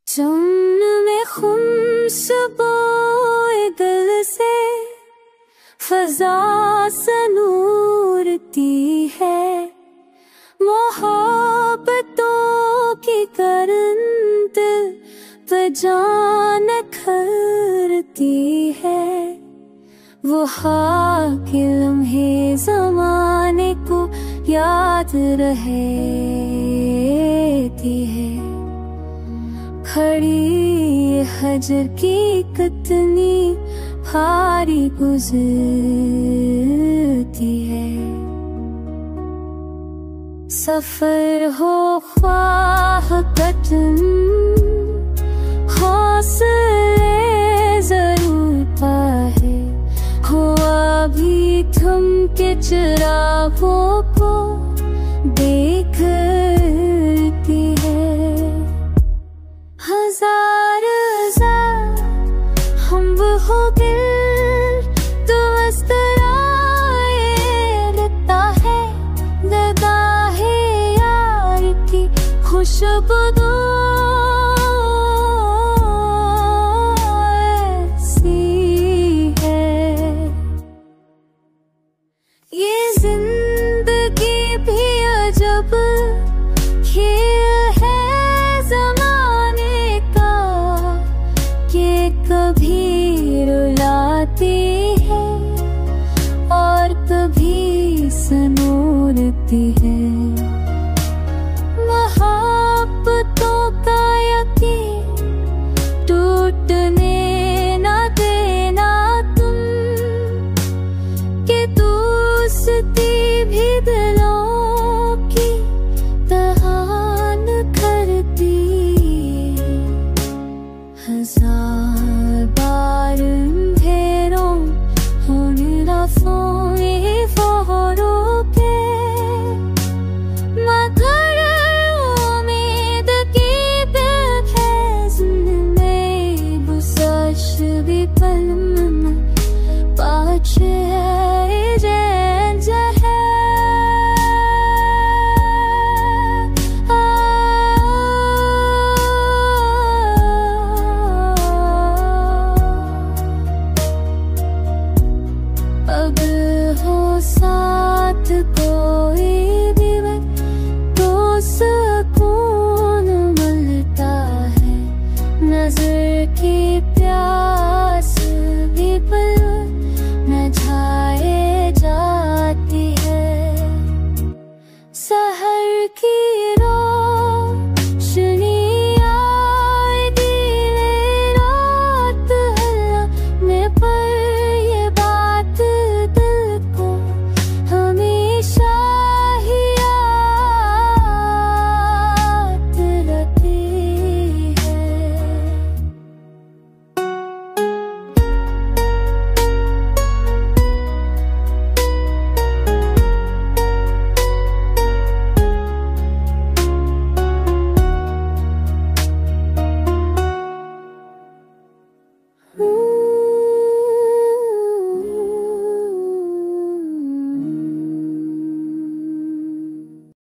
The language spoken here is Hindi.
चमन में खुशबोए गल से फजा सनूरती है, मोहब्बतों की करंत जान खरती है। वो हाके लम्हे ज़माने को याद रहती है। खड़ी हजर की कितनी भारी गुजरती है। सफर हो ख्वाह कतन हौसले जरूर पाए, हुआ भी थमके चिरागों को देखती है। हजार हम हो गिर तो लगता है गदाहे यार की खुशबू ऐसी है। ये जिंदगी भी अजब खेल है ज़माने का, कि कभी रुलाती है और कभी सनूरती है।